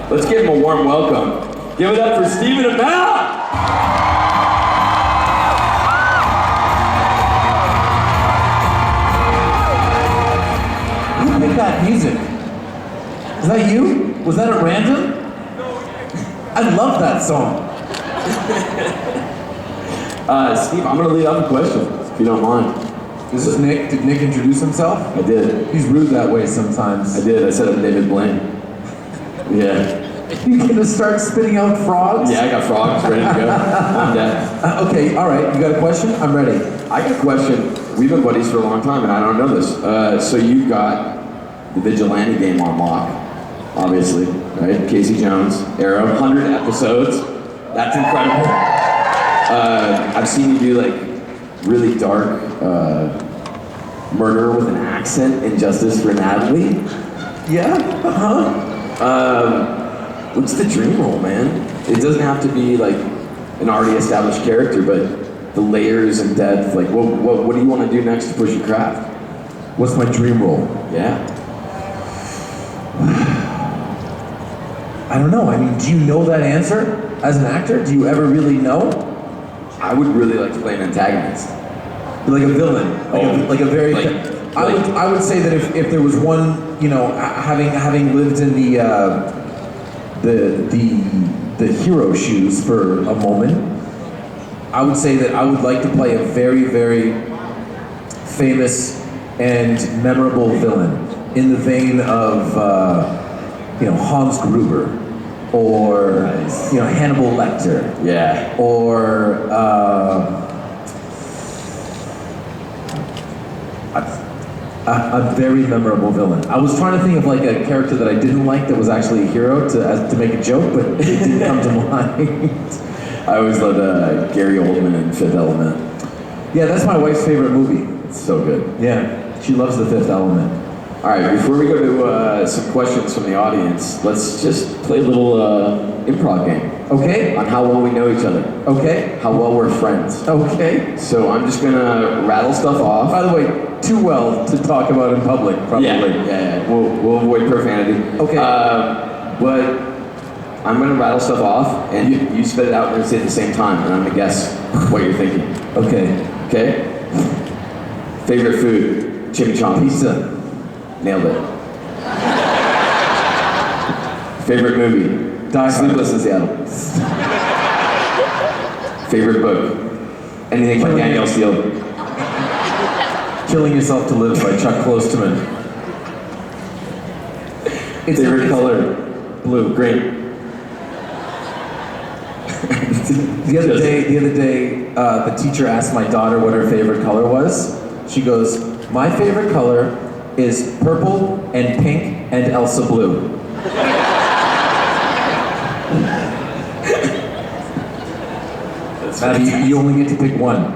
Let's give him a warm welcome. Give it up for Stephen Amell! Who picked that music? Is that you? Was that at random? I love that song. Steve, I'm gonna lead off a question, if you don't mind. This is Nick. Did Nick introduce himself? I did. He's rude that way sometimes. I did. I said I'm David Blaine. Yeah. You gonna start spitting out frogs? Yeah, I got frogs ready to go. I'm dead. Okay, all right. You got a question? I'm ready. I got a question. We've been buddies for a long time, and I don't know this. So you've got the Vigilante game on lock, obviously, right? Casey Jones, Arrow, 100 episodes. That's incredible. I've seen you do like really dark murder with an accent in Justice for Natalie. Yeah? What's the dream role, man? It doesn't have to be like an already established character, but the layers and depth, like what do you want to do next to push your craft? What's my dream role? Yeah. I don't know. I mean, do you know that answer as an actor? Do you ever really know? I would really like to play an antagonist. Like a villain, like a very. I would say that if there was one, you know, having lived in the hero shoes for a moment, I would say that I would like to play a very, very famous and memorable villain in the vein of you know, Hans Gruber, or you know, Hannibal Lecter, Yeah. or a very memorable villain. I was trying to think of like a character that I didn't like that was actually a hero to make a joke, but it didn't come to mind. I always loved Gary Oldman in Fifth Element. Yeah, that's my wife's favorite movie. It's so good. Yeah, she loves The Fifth Element. All right, before we go to some questions from the audience, let's just play a little improv game. Okay? On how well we know each other. Okay? How well we're friends. Okay. So I'm just gonna rattle stuff off. By the way, too well to talk about in public, probably. Yeah. We'll avoid profanity. Okay. But I'm gonna rattle stuff off, and you spit it out and we're gonna say it at the same time, and I'm gonna guess what you're thinking. Okay. Okay? Favorite food? Chimichurri. Pizza. Nailed it. Favorite movie? Die Sleepless in Seattle. Favorite book? Anything by Danielle Steele. Killing Yourself to Live by Chuck Klosterman. Favorite color? Blue. Green. The other day, the teacher asked my daughter what her favorite color was. She goes, "My favorite color is purple and pink and Elsa blue." Maddie, you only get to pick one.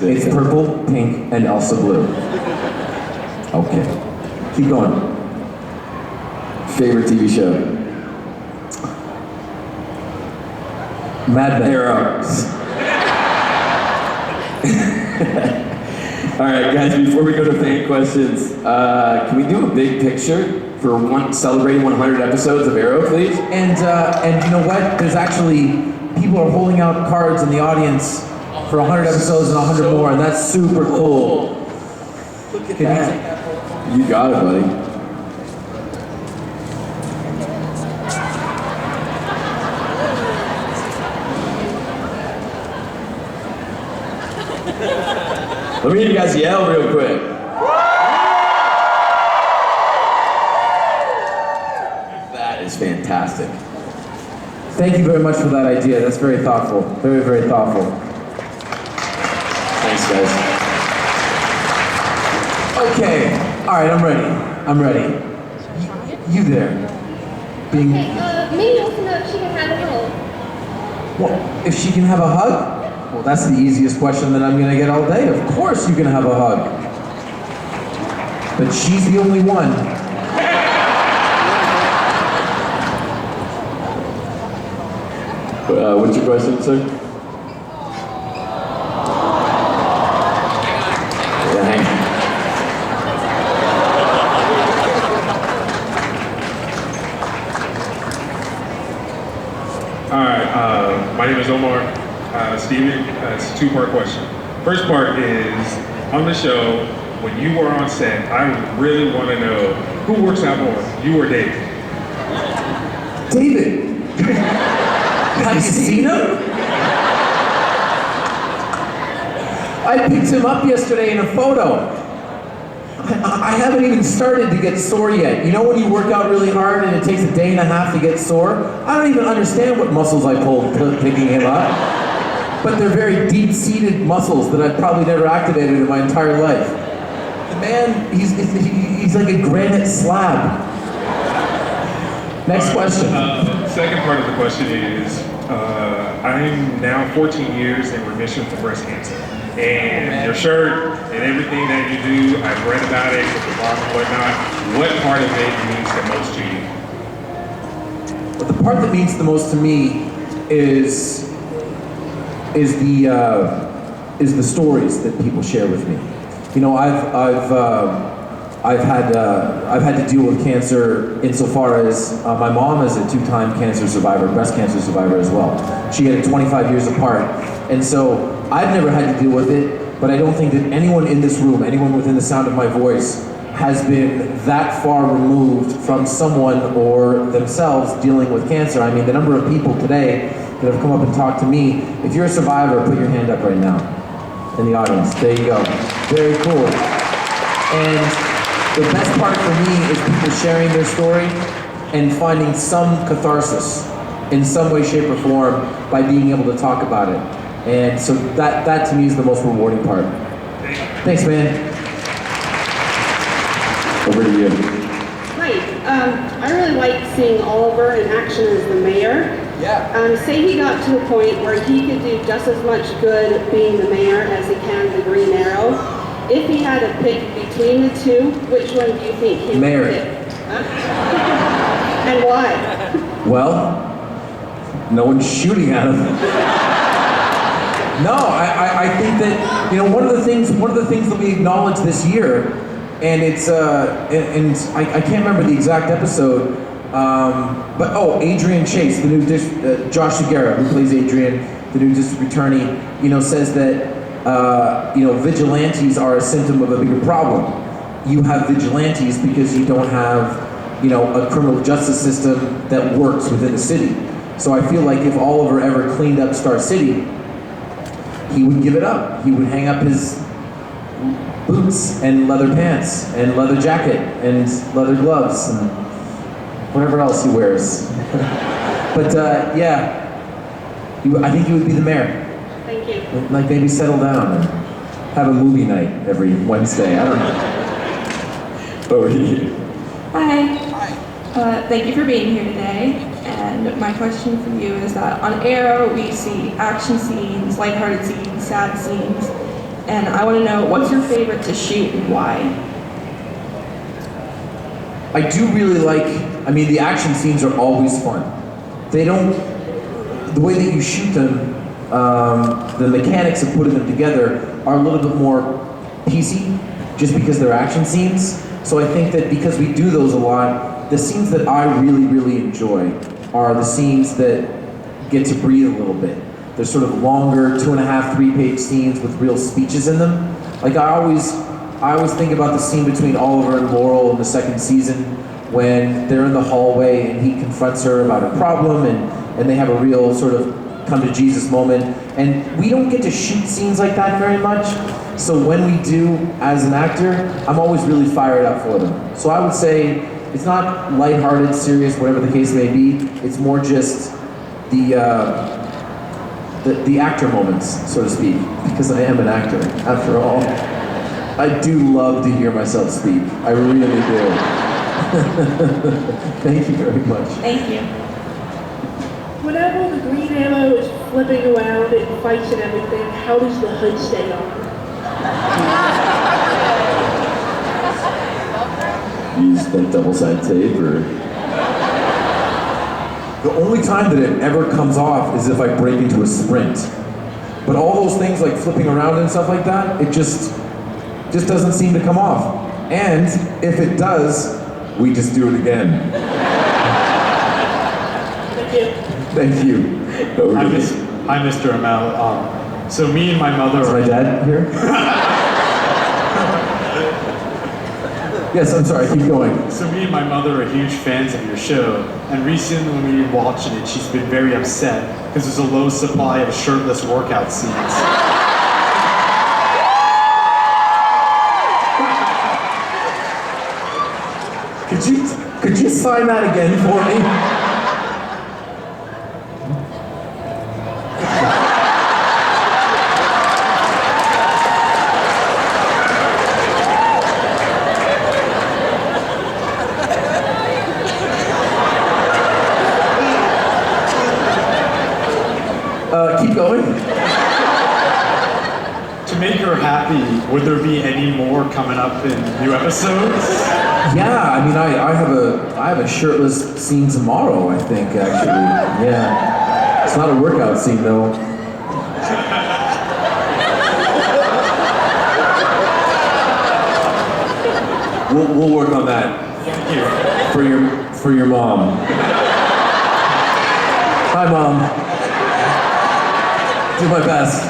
It's purple, pink, and Elsa blue. Okay. Keep going. Favorite TV show? Mad Men. Arrow. All right, guys, before we go to fan questions, can we do a big picture for celebrating 100 episodes of Arrow, please? And you know what? There's actually, people are holding out cards in the audience for 100 episodes and 100 more, and that's super cool. Look at that. You got it, buddy. Let me hear you guys yell real quick. That is fantastic. Thank you very much for that idea. That's very thoughtful. Very, very thoughtful. Thanks, guys. Okay. All right, I'm ready. I'm ready. You there. Being... Maybe also know if she can have a hug. Well, if she can have a hug? Well, that's the easiest question that I'm going to get all day. Of course you can have a hug. But she's the only one. What's your question, sir? name's Omar. Stephen, it's a two-part question. First part is, on the show, when you were on set, I really want to know who works out more, you or Dave? David! Have you seen him? I picked him up yesterday in a photo. I haven't even started to get sore yet. You know when you work out really hard and it takes a day and a half to get sore? I don't even understand what muscles I pulled picking him up. But they're very deep-seated muscles that I've probably never activated in my entire life. The man, he's like a granite slab. Next question. Second part of the question is, I'm now 14 years in remission from breast cancer. And your shirt and everything that you do, I've read about it with the blog and whatnot. What part of it means the most to you? But the part that means the most to me is the stories that people share with me. You know, I've had to deal with cancer insofar as my mom is a two-time cancer survivor, breast cancer survivor as well. She had it 25 years apart, and so I've never had to deal with it. But I don't think that anyone in this room, anyone within the sound of my voice, has been that far removed from someone or themselves dealing with cancer. I mean, the number of people today that have come up and talked to me. If you're a survivor, put your hand up right now in the audience. There you go. Very cool. And the best part for me is people sharing their story and finding some catharsis in some way, shape, or form by being able to talk about it. And so that to me is the most rewarding part. Thanks, man. Over to you. Hi. I really like seeing Oliver in action as the mayor. Yeah. Say he got to a point where he could do just as much good being the mayor as he can the Green Arrow. If he had to pick between the two, which one do you think he Mayor. would pick? Huh? And why? Well, no one's shooting at him. No, I think that, you know, one of the things that we acknowledged this year, and it's and I can't remember the exact episode, but Adrian Chase, the new Josh Segura, who plays Adrian, the new district attorney, you know, says that vigilantes are a symptom of a bigger problem. You have vigilantes because you don't have, you know, a criminal justice system that works within the city. So I feel like if Oliver ever cleaned up Star City, he would give it up. He would hang up his boots and leather pants and leather jacket and leather gloves and whatever else he wears. But yeah, I think he would be the mayor. Thank you. Like maybe settle down and have a movie night every Wednesday. I don't know. Over to you. Hi. Thank you for being here today. And my question for you is that on Arrow we see action scenes, lighthearted scenes, sad scenes, and I want to know what's your favorite to shoot and why? I do really like, I mean, the action scenes are always fun. They don't, the way that you shoot them, the mechanics of putting them together are a little bit more PC, just because they're action scenes. So I think that because we do those a lot, the scenes that I really, really enjoy are the scenes that get to breathe a little bit. They're sort of longer, 2.5, 3-page scenes with real speeches in them. Like I always think about the scene between Oliver and Laurel in the second season when they're in the hallway and he confronts her about a problem and they have a real sort of come to Jesus moment. And we don't get to shoot scenes like that very much. So when we do, as an actor, I'm always really fired up for them. So I would say it's not lighthearted, serious, whatever the case may be. It's more just the actor moments, so to speak, because I am an actor, after all. I do love to hear myself speak. I really do. Thank you very much. Thank you. Whenever the Green Arrow is flipping around and fights and everything, how does the hood stay on? Use that double-sided tape, or The only time that it ever comes off is if I break into a sprint. But all those things like flipping around and stuff like that, it just doesn't seem to come off. And if it does, we just do it again. Thank you. Thank you. over to I'm you. just Hi, Mr. Amell. So me and my mother Is are... my dad here? Yes, I'm sorry, keep going. So me and my mother are huge fans of your show, and recently when we were watching it, she's been very upset because there's a low supply of shirtless workout scenes. Could you sign that again for me? Keep going. To make her happy, would there be any more coming up in new episodes? Yeah, I mean, I have a shirtless scene tomorrow, I think, actually. Yeah. It's not a workout scene, though. We'll work on that. Thank you. For your mom. Hi, Mom. Do my best.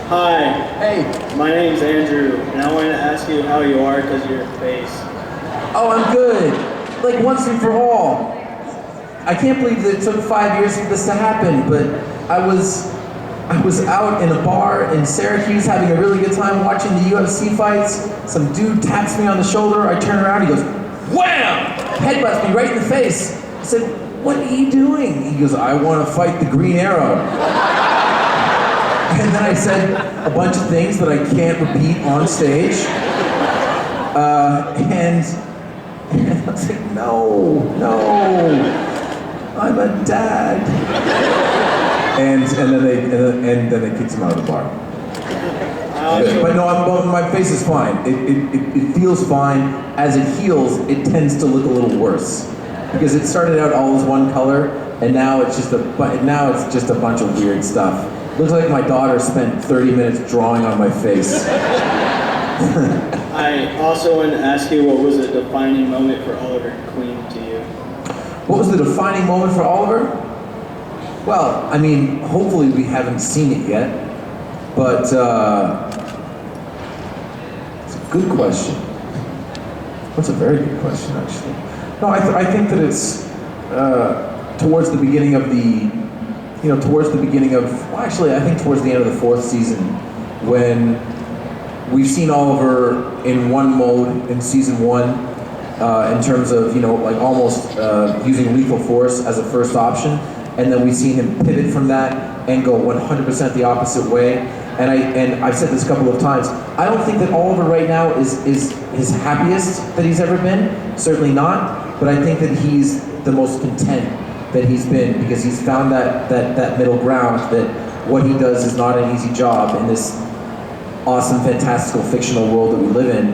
Hi, Hey. my name's Andrew, and I wanted to ask you how you are because of your face. Oh, I'm good. Like once and for all. I can't believe that it took 5 years for this to happen, but I was out in a bar in Syracuse having a really good time watching the UFC fights. Some dude taps me on the shoulder. I turn around, he goes, wham! Headbutts me right in the face. I said, what are you doing? He goes, I want to fight the Green Arrow. And then I said a bunch of things that I can't repeat on stage. And I was like, no, I'm a dad. And then they kicked him out of the bar. But no, my face is fine. It feels fine. As it heals, it tends to look a little worse because it started out all as one color, and now it's just a bunch of weird stuff. Looks like my daughter spent 30 minutes drawing on my face. I also wanted to ask you what was a defining moment for Oliver Queen to you? What was the defining moment for Oliver? Well, I mean, hopefully we haven't seen it yet, but it's a good question. That's a very good question, actually. No, I think that it's towards the beginning of towards the end of the fourth season, when we've seen Oliver in one mode in season one, in terms of, almost using lethal force as a first option, and then we've seen him pivot from that and go 100% the opposite way. And I've said this a couple of times, I don't think that Oliver right now is his happiest that he's ever been, certainly not, but I think that he's the most content that he's been, because he's found that middle ground, that what he does is not an easy job in this awesome, fantastical, fictional world that we live in.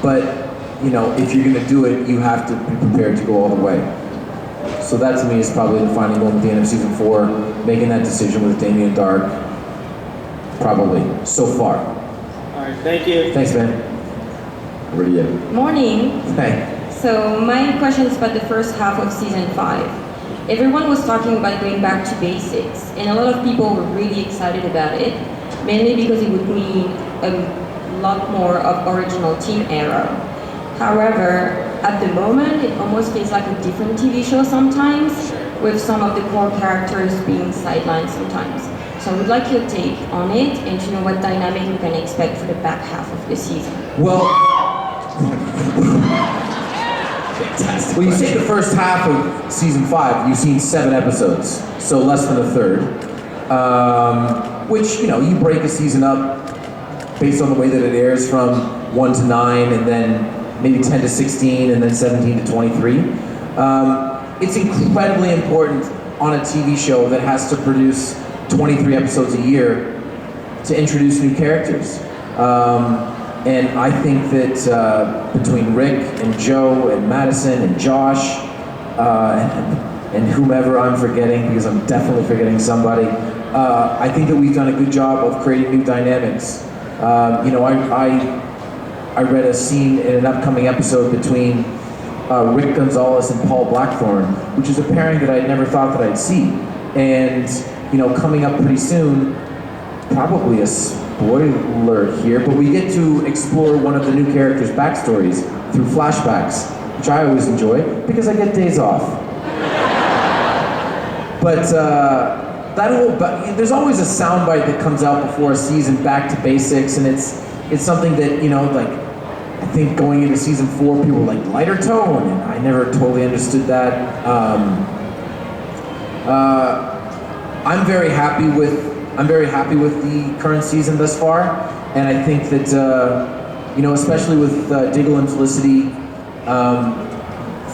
But, if you're gonna do it, you have to be prepared to go all the way. So that to me is probably the defining moment at the end of season 4, making that decision with Damien Dark, probably, so far. All right, thank you. Thanks, man. Over to you. Morning. Hey. So my question is about the first half of season 5. Everyone was talking about going back to basics, and a lot of people were really excited about it, mainly because it would mean a lot more of original Team Arrow. However, at the moment, it almost feels like a different TV show sometimes, with some of the core characters being sidelined sometimes. So I would like your take on it, and to know what dynamic we can expect for the back half of the season. Well, you say the first half of season 5, you've seen 7 episodes, so less than a third. Which, you break a season up based on the way that it airs from 1 to 9, and then maybe 10 to 16, and then 17 to 23. It's incredibly important on a TV show that has to produce 23 episodes a year to introduce new characters. And I think that between Rick and Joe and Madison and Josh and whomever I'm forgetting, because I'm definitely forgetting somebody, I think that we've done a good job of creating new dynamics. I read a scene in an upcoming episode between Rick Gonzalez and Paul Blackthorne, which is a pairing that I never thought that I'd see. And, coming up pretty soon, probably a spoiler here, but we get to explore one of the new characters' backstories through flashbacks, which I always enjoy because I get days off. But there's always a soundbite that comes out before a season, back to basics, and it's something that, I think going into season 4, people were like, lighter tone, and I never totally understood that. I'm very happy with the current season thus far, and I think that especially with Diggle and Felicity,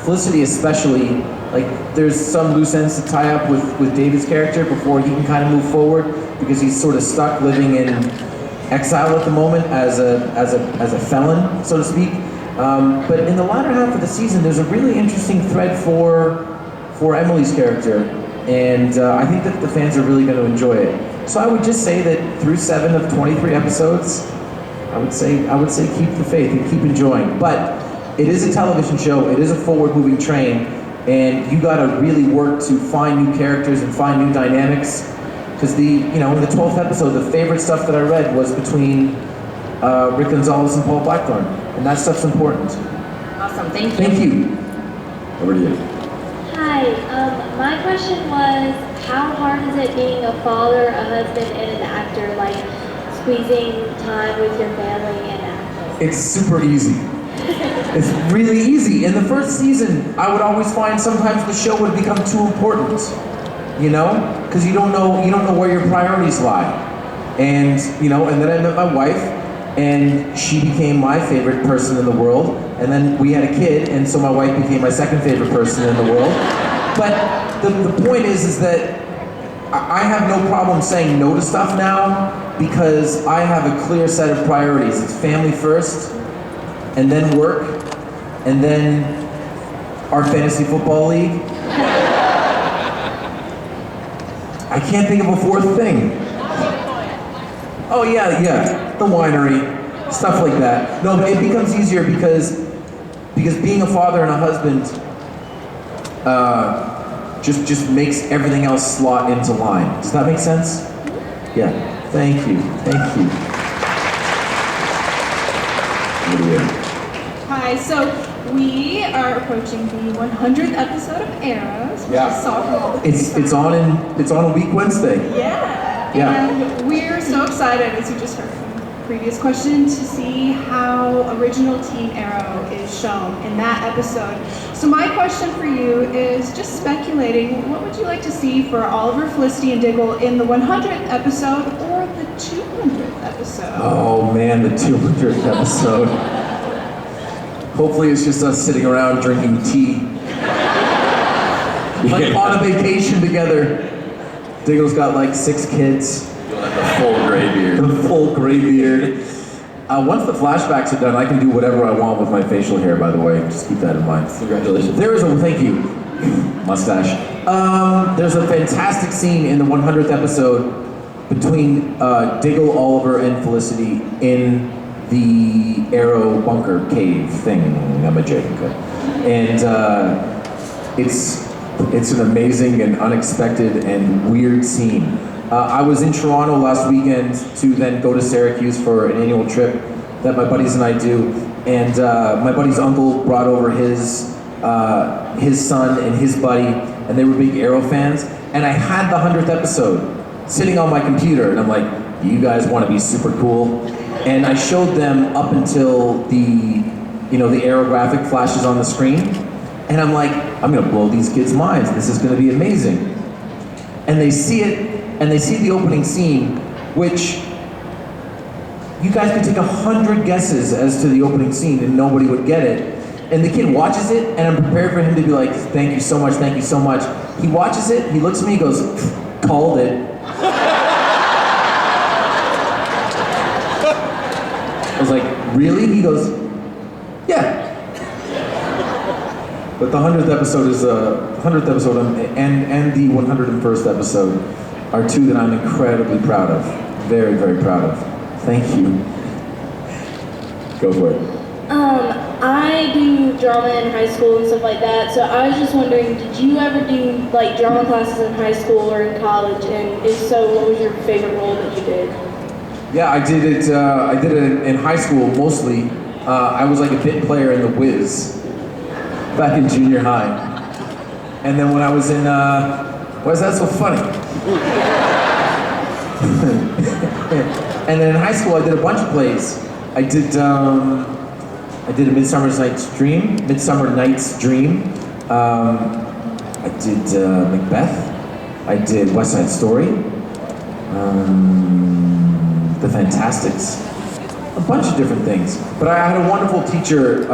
Felicity especially, like there's some loose ends to tie up with David's character before he can kind of move forward, because he's sort of stuck living in exile at the moment as a felon, so to speak. But in the latter half of the season, there's a really interesting thread for Emily's character, and I think that the fans are really going to enjoy it. So I would just say that through 7 of 23 episodes, I would say keep the faith and keep enjoying. But it is a television show, it is a forward-moving train, and you got to really work to find new characters and find new dynamics. Because in the 12th episode, the favorite stuff that I read was between Rick Gonzalez and Paul Blackthorne, and that stuff's important. Awesome, thank you. Thank you. Over to you. Hi, my question was, how hard is it being a father, a husband, and an actor, like squeezing time with your family and acting? It's super easy. It's really easy. In the first season, I would always find sometimes the show would become too important, because you don't know where your priorities lie. And and then I met my wife, and she became my favorite person in the world. And then we had a kid, and so my wife became my second favorite person in the world. But the point is that I have no problem saying no to stuff now, because I have a clear set of priorities. It's family first, and then work, and then our fantasy football league. I can't think of a fourth thing. Oh yeah, the winery, stuff like that. No, but it becomes easier because being a father and a husband just makes everything else slot into line. Does that make sense? Yeah. Thank you. Hi, so we are approaching the 100th episode of Arrows, which Yeah. is softball. It's on a week Wednesday. Yeah. Yeah. And we're so excited, as you just heard from the previous question, to see how original Team Arrow is shown in that episode. So my question for you is just speculating, what would you like to see for Oliver, Felicity, and Diggle in the 100th episode or the 200th episode? Oh man, the 200th episode. Hopefully it's just us sitting around drinking tea. Like on a vacation together. Diggle's got like 6 kids. You'll have the full gray beard. The full gray beard. Once the flashbacks are done, I can do whatever I want with my facial hair, by the way. Just keep that in mind. Congratulations. Thank you. Mustache. There's a fantastic scene in the 100th episode between Diggle, Oliver, and Felicity in the Arrow bunker cave thing, and it's an amazing and unexpected and weird scene. I was in Toronto last weekend to then go to Syracuse for an annual trip that my buddies and I do, and my buddy's uncle brought over his son and his buddy, and they were big Arrow fans, and I had the 100th episode sitting on my computer, and I'm like, you guys want to be super cool? And I showed them up until the Arrow graphic flashes on the screen, and I'm like, I'm gonna blow these kids' minds. This is gonna be amazing. And they see it, and they see the opening scene, which you guys could take 100 guesses as to the opening scene, and nobody would get it. And the kid watches it, and I'm prepared for him to be like, thank you so much, thank you so much. He watches it, he looks at me, he goes, called it. I was like, really? He goes, yeah. But the 100th episode is and the 101st episode are 2 that I'm incredibly proud of. Very, very proud of. Thank you. Go for it. I do drama in high school and stuff like that, so I was just wondering, did you ever do like drama classes in high school or in college? And if so, what was your favorite role that you did? Yeah, I did it. I did it in high school mostly. I was like a bit player in The Wiz back in junior high, and then when I was in, why is that so funny? And then in high school, I did a bunch of plays. I did A Midsummer Night's Dream. I did Macbeth. I did West Side Story. The Fantastics. A bunch of different things. But I had a wonderful teacher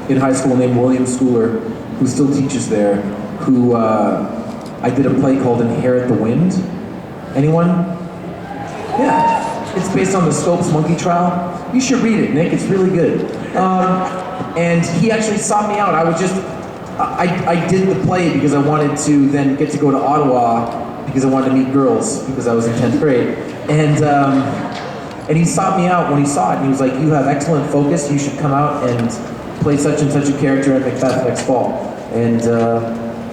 in high school named William Schooler, who still teaches there, who I did a play called Inherit the Wind. Anyone? Yeah. It's based on the Scopes Monkey Trial. You should read it, Nick. It's really good. And he actually sought me out. I did the play because I wanted to then get to go to Ottawa because I wanted to meet girls because I was in 10th grade. And he sought me out when he saw it. And he was like, "You have excellent focus. You should come out and play such and such a character at Macbeth next fall." And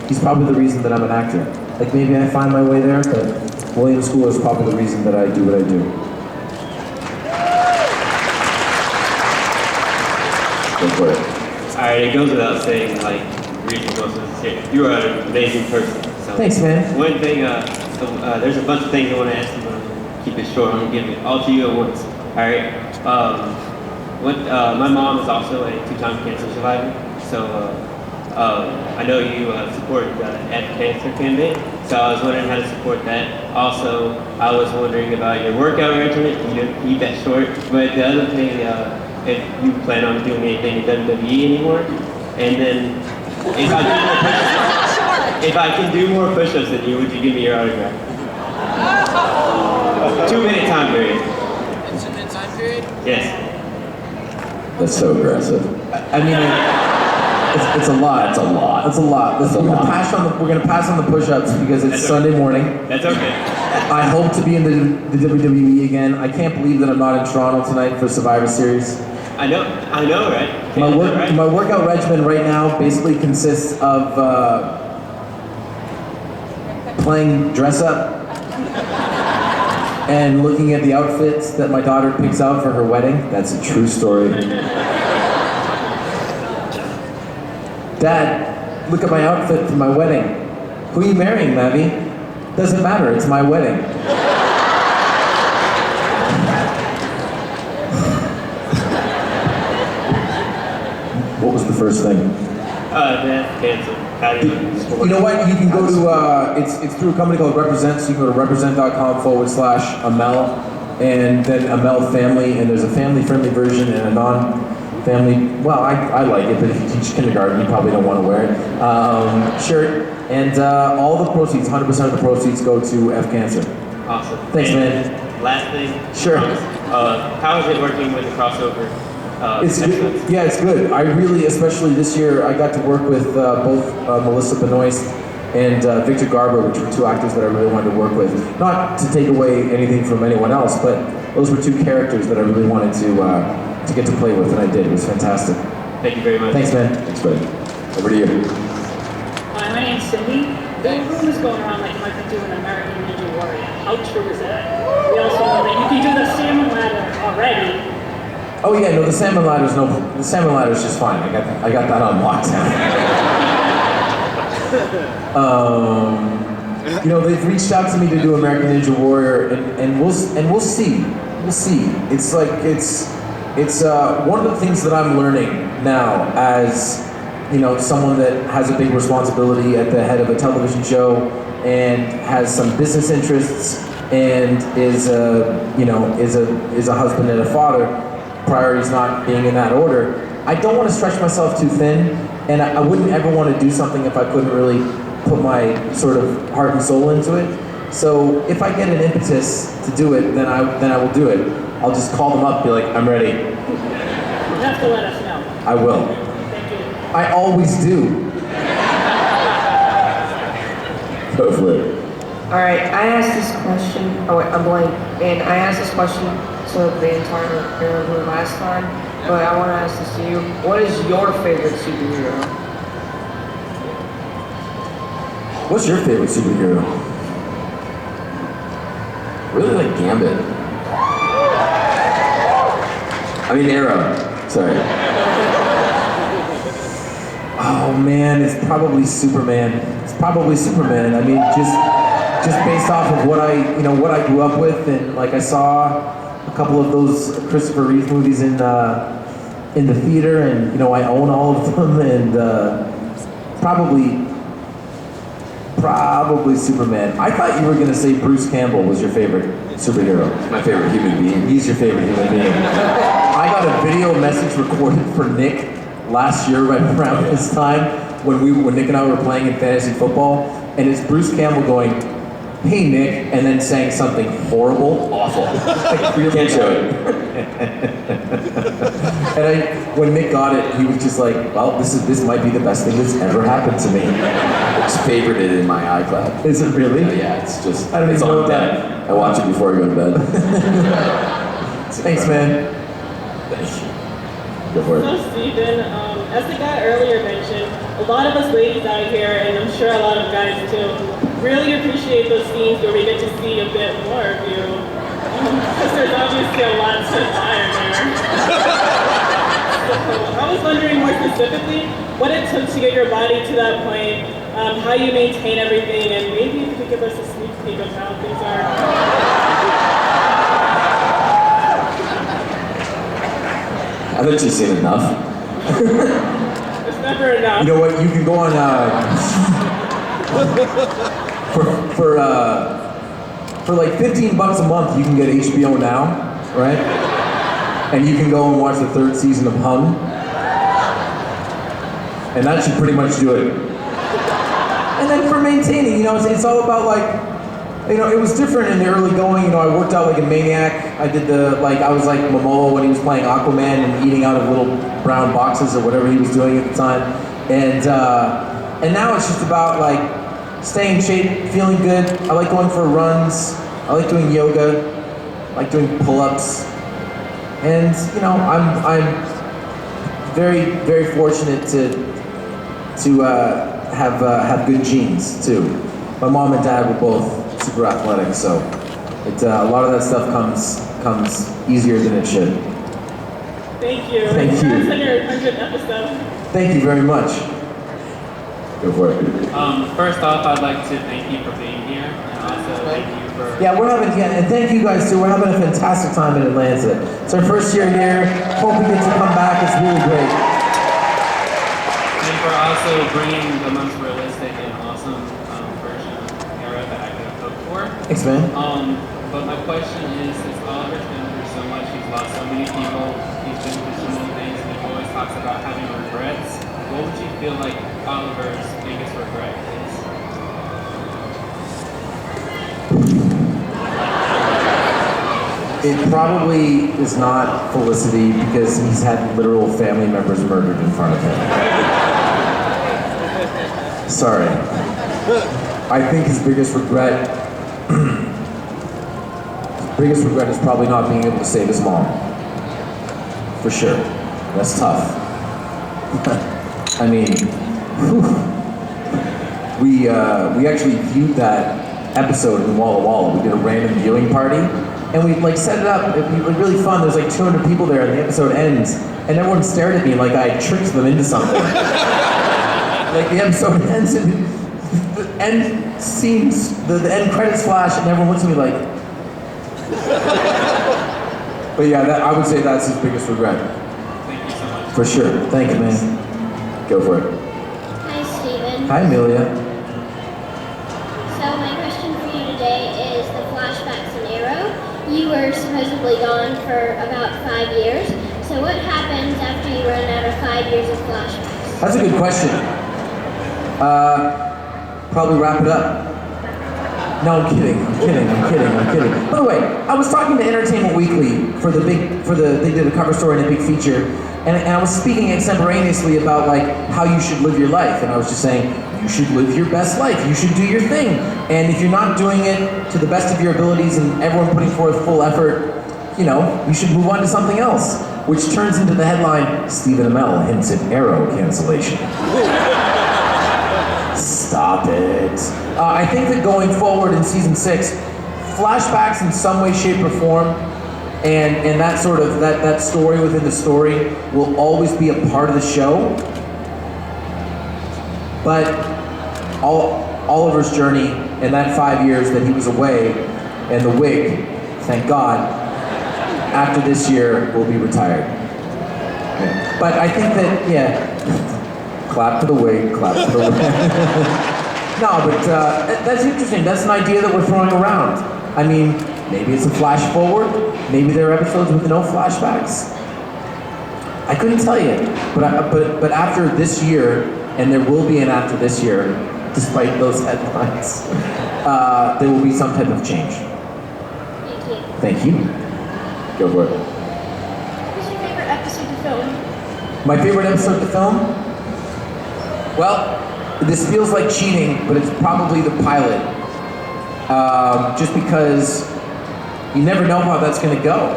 he's probably the reason that I'm an actor. Like maybe I find my way there, but William Schooler is probably the reason that I do what I do. Alright, it goes without saying, like, reading most of this here. You are an amazing person. So Thanks, man. One thing, there's a bunch of things I want to ask you, but I'm going to keep it short. I'm going to give it all to you at once. Alright? My mom is also a 2-time cancer survivor, so I know you support the anti-cancer campaign, so I was wondering how to support that. Also, I was wondering about your workout regimen. You don't keep that short, but the other thing, if you plan on doing anything in WWE anymore, and then if I can do more push-ups than you, would you give me your autograph? 2-minute time period. 2-minute time period? Yes. That's so aggressive. I mean, it's a lot. That's a lot. That's a lot. Listen, we're gonna pass on the push-ups because it's Sunday morning. That's okay. I hope to be in the WWE again. I can't believe that I'm not in Toronto tonight for Survivor Series. I know, right? My workout regimen right now basically consists of playing dress up and looking at the outfits that my daughter picks out for her wedding. That's a true story. Dad, look at my outfit for my wedding. Who are you marrying, Mavi? Doesn't matter, it's my wedding. What was the first thing? Death, cancer. You know what? You can go to, it's through a company called Represent, so you can go to represent.com/Amell, and then Amell Family, and there's a family-friendly version and a non-family, well, I like it, but if you teach kindergarten, you probably don't want to wear it, shirt, and all the proceeds, 100% of the proceeds go to F Cancer. Awesome. Thanks, man. Last thing. Sure. How is it working with the crossover? It's good. Yeah, it's good. I really, especially this year, I got to work with both Melissa Benoist and Victor Garber, which were 2 actors that I really wanted to work with. Not to take away anything from anyone else, but those were 2 characters that I really wanted to get to play with, and I did. It was fantastic. Thank you very much. Thanks, man. Thanks, buddy. Over to you. Hi, my name's Cindy. The rumors going around that you might be doing American Ninja Warrior. How true is that? We also know that you can do the salmon ladder already. Oh yeah, no, the salmon ladder's just fine. I got that on lockdown. You know, they've reached out to me to do American Ninja Warrior, and we'll see. We'll see. It's like it's one of the things that I'm learning now as, you know, someone that has a big responsibility at the head of a television show and has some business interests and is a husband and a father. Priorities not being in that order. I don't want to stretch myself too thin, and I wouldn't ever want to do something if I couldn't really put my sort of heart and soul into it. So if I get an impetus to do it, then I will do it. I'll just call them up, be like, I'm ready. You have to let us know. I will. Thank you. I always do. Go for it. Alright, I asked this question, oh wait, I'm blank, and I asked this question to the entire era last time, but I want to ask this to you. What is your favorite superhero? What's your favorite superhero? Really like Gambit. I mean Arrow. Sorry. Oh man, it's probably Superman. It's probably Superman. I mean, just based off of what I grew up with, and like I saw a couple of those Christopher Reeve movies in the theater, and I own all of them, and probably Superman. I thought you were gonna say Bruce Campbell was your favorite superhero. He's my favorite human being. He's your favorite human being. I got a video message recorded for Nick last year right around this time when Nick and I were playing in fantasy football, and it's Bruce Campbell going, "Hey Nick," and then saying something horrible, awful. Like, really Can't show it. And when Nick got it, he was just like, "Well, this might be the best thing that's ever happened to me." It's favorited in my iCloud. Is it really? Yeah, it's just. I don't it's even know on that. bed. I watch it before I go to bed. Thanks, man. Thank you. Go for it. So Stephen, as the guy earlier mentioned, a lot of us ladies out here, and I'm sure a lot of guys too, really appreciate those scenes where we get to see a bit more of you. Because there's obviously a lot to admire there. So I was wondering more specifically what it took to get your body to that point, how you maintain everything, and maybe if you could give us a sneak peek of how things are. I bet you've seen enough. It's never enough. You know what? You can go on for like $15 a month. You can get HBO now, right? And you can go and watch the 3rd season of Hung, and that should pretty much do it. And then for maintaining, it's all about like, it was different in the early going. I worked out like a maniac. I did I was like Momoa when he was playing Aquaman and eating out of little brown boxes or whatever he was doing at the time. And now it's just about like staying in shape, feeling good. I like going for runs. I like doing yoga. I like doing pull-ups. And I'm very, very fortunate to have good genes too. My mom and dad were both super athletic, so a lot of that stuff comes easier than it should. Thank you. Thank you. Congrats on your 100th episode. Thank you very much. Go for it. First off, I'd like to thank you for being here, and also thank you for... Yeah, and thank you guys too. We're having a fantastic time in Atlanta. It's our first year here. Hope we get to come back. It's really great. And for also bringing the most realistic and awesome version of Era that I could have hoped for. Thanks, man. But my question is, since Oliver's been through so much, he's lost so many people, he's been through so many things, and he always talks about having regrets. What would you feel like Oliver's biggest regret is? It probably is not Felicity because he's had literal family members murdered in front of him. Sorry. I think his biggest regret is probably not being able to save his mom. For sure. That's tough. I mean, we actually viewed that episode in Walla Walla. We did a random viewing party, and we set it up. It was really fun. There's like 200 people there, and the episode ends, and everyone stared at me like I had tricked them into something. Like the episode ends, and the end scenes, the end credits flash, and everyone looks at me like. But yeah, I would say that's his biggest regret. Thank you so much. For sure. Thank you, man. Go for it. Hi, Stephen. Hi, Amelia. So my question for you today is the flashbacks in Arrow. You were supposedly gone for about 5 years. So what happens after you run out of 5 years of flashbacks? That's a good question. Probably wrap it up. No, I'm kidding. By the way, I was talking to Entertainment Weekly they did a cover story and a big feature, and I was speaking extemporaneously about how you should live your life, and I was just saying, you should live your best life, you should do your thing, and if you're not doing it to the best of your abilities and everyone putting forth full effort, you should move on to something else. which turns into the headline, Stephen Amell hints at Arrow cancellation. Stop it. I think that going forward in season 6, flashbacks in some way, shape, or form, and that sort of, that story within the story will always be a part of the show. But Oliver's journey and that 5 years that he was away, and the wig, thank God, after this year will be retired. Yeah. But I think that, clap for the wig, clap for the wig. No, but that's interesting. That's an idea that we're throwing around. I mean, maybe it's a flash forward. Maybe there are episodes with no flashbacks. I couldn't tell you. But after this year, and there will be an after this year, despite those headlines, there will be some type of change. Thank you. Thank you. Go for it. What's your favorite episode to film? My favorite episode to film? Well, this feels like cheating, but it's probably the pilot. Just because you never know how that's going to go.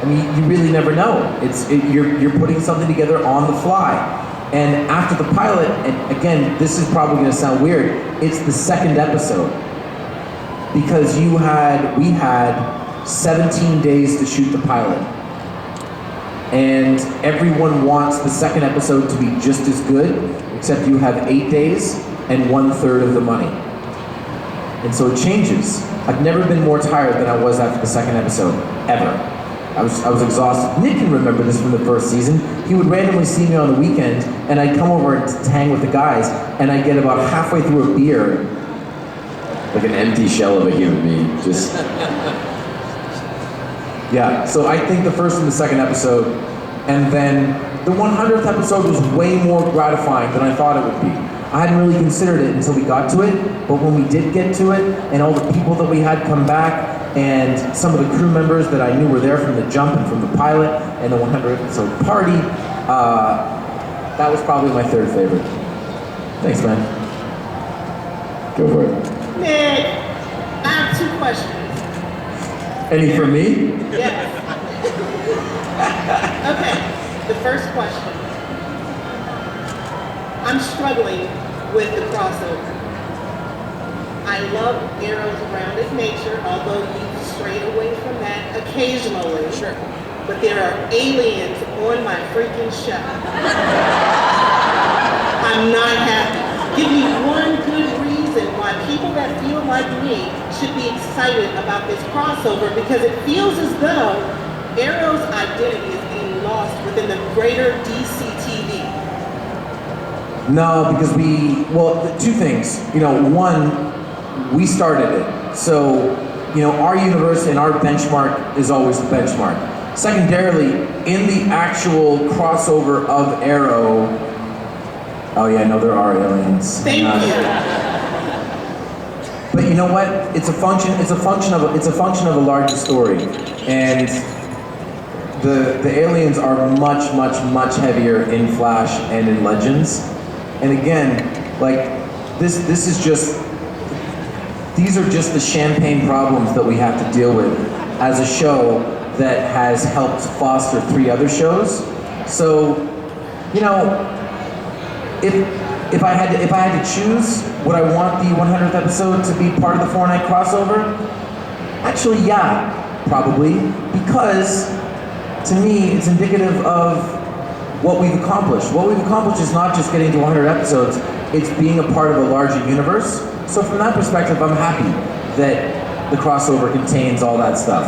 I mean, you really never know. You're putting something together on the fly. And after the pilot, and again, this is probably going to sound weird, it's the second episode. Because we had 17 days to shoot the pilot. And everyone wants the second episode to be just as good, except you have 8 days and 1/3 of the money. And so it changes. I've never been more tired than I was after the second episode, ever. I was exhausted. Nick can remember this from the first season. He would randomly see me on the weekend, and I'd come over to hang with the guys, and I'd get about halfway through a beer. Like an empty shell of a human being, just... Yeah, so I think the first and the second episode, and then the 100th episode was way more gratifying than I thought it would be. I hadn't really considered it until we got to it, but when we did get to it, and all the people that we had come back, and some of the crew members that I knew were there from the jump and from the pilot, and the 100th episode party, that was probably my third favorite. Thanks, man. Go for it. Nick, I have 2 questions. Any for me? Yes. Okay, the first question. I'm struggling with the crossover. I love Arrow's grounded nature, although you've strayed away from that occasionally. Sure. But there are aliens on my freaking show. I'm not happy. Give me one good reason why people that feel like me should be excited about this crossover, because it feels as though Arrow's identity is being lost within the greater DC TV. No, because two things. One, we started it. So, our universe and our benchmark is always the benchmark. Secondarily, in the actual crossover of Arrow, oh yeah, no, there are aliens. Thank you. But you know what? It's a function of a larger story. And the aliens are much, much, much heavier in Flash and in Legends. And again, these are just the champagne problems that we have to deal with as a show that has helped foster 3 other shows. So, if I had to choose, would I want the 100th episode to be part of the 4-night crossover? Actually, yeah, probably, because to me, it's indicative of what we've accomplished. What we've accomplished is not just getting to 100 episodes, it's being a part of a larger universe. So from that perspective, I'm happy that the crossover contains all that stuff.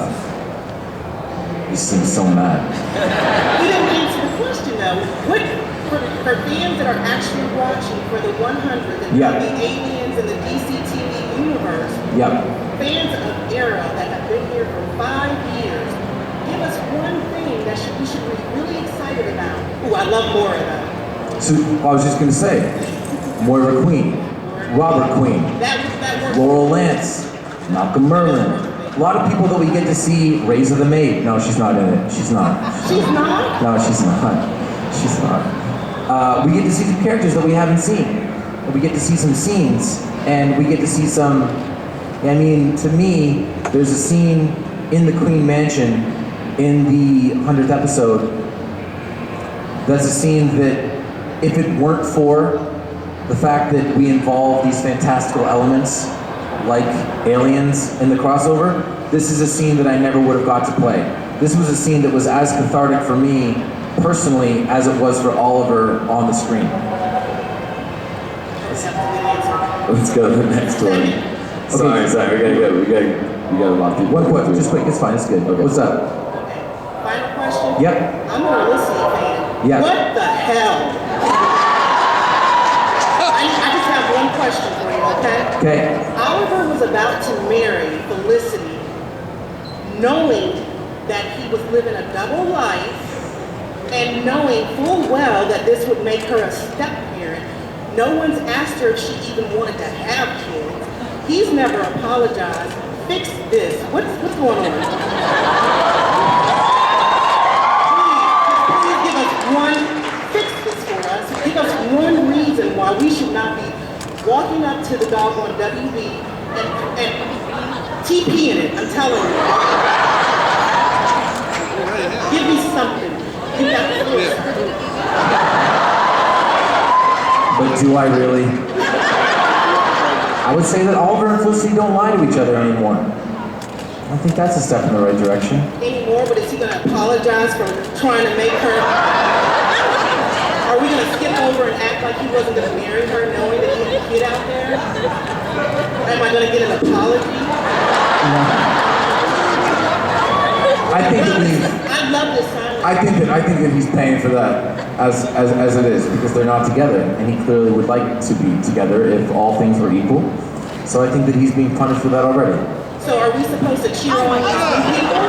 You seem so mad. You didn't answer the question though. For fans that are actually watching for the 100 and the aliens in the DC TV universe, fans of Arrow that have been here for 5 years, give us one thing that we should be really excited about. Ooh, I love Moira though. So, I was just going to say, Moira Queen, Robert Queen, Laurel Lance, Malcolm Merlin. A lot of people that we get to see. Razor the Maid. No, she's not in it. She's not. She's not? No, she's not. She's not. We get to see some characters that we haven't seen. We get to see some scenes, and we get to see some. I mean, to me, there's a scene in the Queen Mansion in the 100th episode That's a scene that, if it weren't for the fact that we involve these fantastical elements, like aliens in the crossover, this is a scene that I never would have got to play. This was a scene that was as cathartic for me, personally, as it was for Oliver on the screen. Let's go to the next one. Sorry, we gotta lock these. One question, just quick, it's fine, it's good. Okay. What's up? Final question? Yep. I'm a Felicity fan. Yeah. What the hell? I just have one question for you, okay? Okay. Oliver was about to marry Felicity, knowing that he was living a double life, and knowing full well that this would make her a step-parent. No one's asked her if she even wanted to have kids. He's never apologized. Fix this. What's going on? Please give us fix this for us. Give us one reason why we should not be walking up to the doggone WB and TPing it. I'm telling you. Give me something. Give that But do I really? I would say that Oliver and Felicity don't lie to each other anymore. I think that's a step in the right direction. Anymore, but is he going to apologize for trying to make her? Are we going to skip over and act like he wasn't going to marry her, knowing that he had a kid out there? Am I going to get an apology? I think that I love this silence. I think that he's paying for that as it is, because they're not together, and he clearly would like to be together if all things were equal. So I think that he's being punished for that already. So are we supposed to cheer on these new people?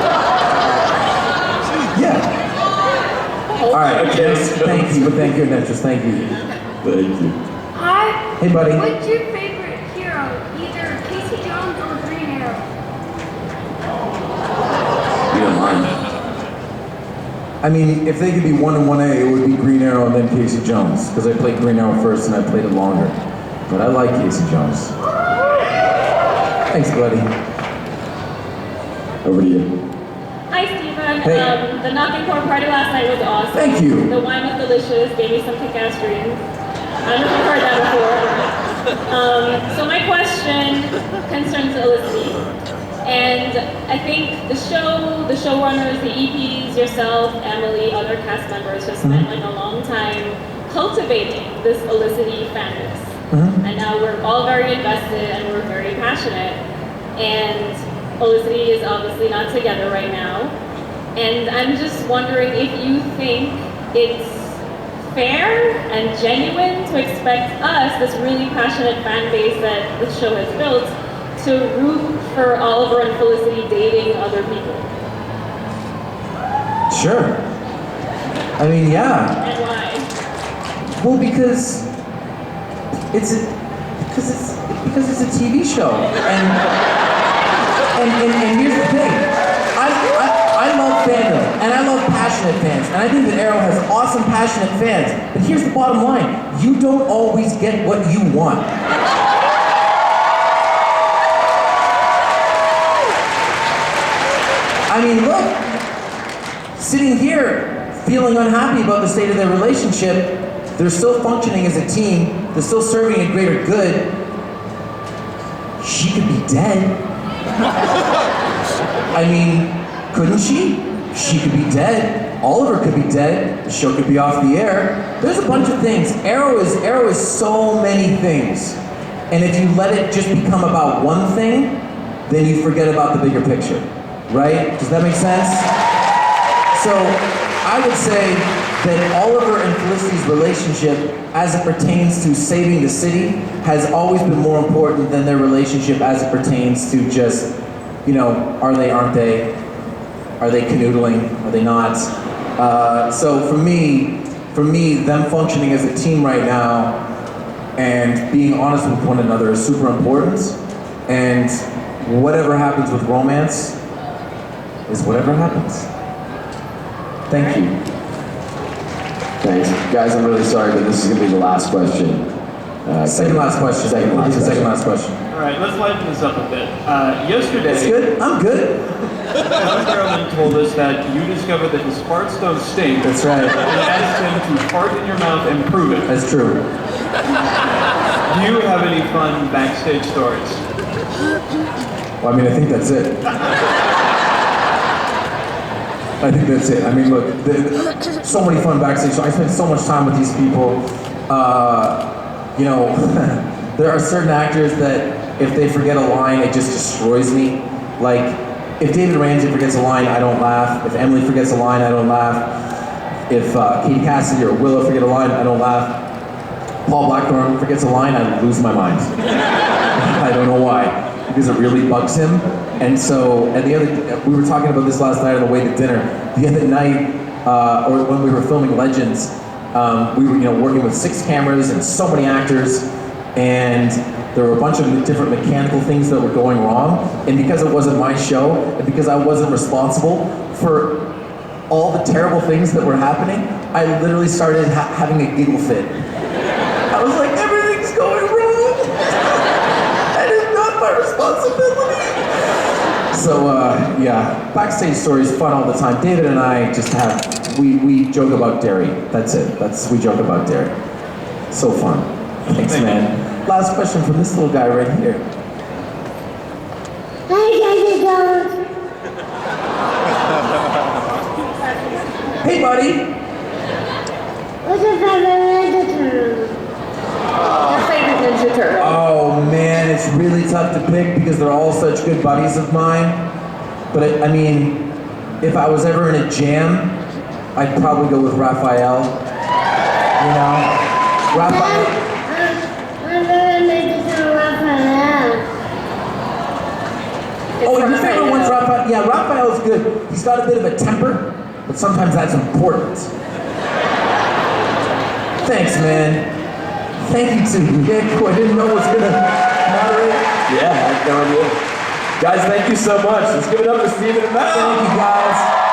Yeah. All right. Yes, thank you, Netris. Thank you. Thank you. Hi. Hey, buddy. What's your favorite hero? Either Casey Jones or Green Arrow? You don't mind. I mean, if they could be 1 and 1A, it would be Green Arrow and then Casey Jones, because I played Green Arrow first and I played it longer. But I like Casey Jones. Thanks, buddy. Over to you. Hi, Stephen. Hey. The knocking core party last night was awesome. Thank you. The wine was delicious. Gave me some kick-ass dreams. I don't know if you've heard that before. So my question concerns Felicity. And I think the showrunners, the EPs, yourself, Emily, other cast members have spent like a long time cultivating this Felicity fan base. And now we're all very invested and we're very passionate. And Felicity is obviously not together right now. And I'm just wondering if you think it's fair and genuine to expect us, this really passionate fan base that the show has built, to root for Oliver and Felicity dating other people. Sure. I mean, yeah. And why? Well, because it's a TV show, and here's the thing. I love fandom, and I love passionate fans, and I think that Arrow has awesome passionate fans. But here's the bottom line: you don't always get what you want. I mean, look, sitting here feeling unhappy about the state of their relationship, they're still functioning as a team, they're still serving a greater good. She could be dead. I mean, couldn't she? She could be dead. Oliver could be dead. The show could be off the air. There's a bunch of things. Arrow is so many things. And if you let it just become about one thing, then you forget about the bigger picture. Right? Does that make sense? So I would say that Oliver and Felicity's relationship, as it pertains to saving the city, has always been more important than their relationship as it pertains to just, are they, aren't they? Are they canoodling? Are they not? So for me, them functioning as a team right now and being honest with one another is super important. And whatever happens with romance is whatever happens. Thank you. Thanks. Guys, I'm really sorry, but this is going to be the last question. Second last question. Second last question. All right, let's lighten this up a bit. Yesterday... It's good? I'm good. John Barrowman told us that you discovered that his farts don't stink. That's right. And asked him to fart in your mouth and prove it. That's true. Do you have any fun backstage stories? Well, I mean, I think that's it. I think that's it. I mean, look, so many fun backstage. So I spend so much time with these people. You know, there are certain actors that if they forget a line, it just destroys me. Like, if David Ramsey forgets a line, I don't laugh. If Emily forgets a line, I don't laugh. If Kate Cassidy or Willow forget a line, I don't laugh. Paul Blackthorne forgets a line, I lose my mind. I don't know why, because it really bugs him. And so, and the other, we were talking about this last night on the way to dinner. The other night, or when we were filming Legends, we were, working with 6 cameras and so many actors, and there were a bunch of different mechanical things that were going wrong. And because it wasn't my show, and because I wasn't responsible for all the terrible things that were happening, I literally started having a giggle fit. I was like, everything's going wrong. That is not my responsibility. So yeah, backstage stories fun all the time. David and I just we joke about dairy. That's it. We joke about dairy. So fun. Thanks, man. Last question from this little guy right here. Hey, buddy. What's your favorite Ninja Turtle? Your favorite Ninja Turtle? Oh man, it's really tough to pick because they're all such good buddies of mine. But I mean, if I was ever in a jam, I'd probably go with Raphael. You know? Raphael. Oh, your favorite one's Raphael? Yeah, Raphael's good. He's got a bit of a temper, but sometimes that's important. Thanks, man. Thank you to Nick, who I didn't know was gonna moderate. Yeah, I had no idea. Guys, thank you so much. Let's give it up for Stephen Amell. Thank you, guys.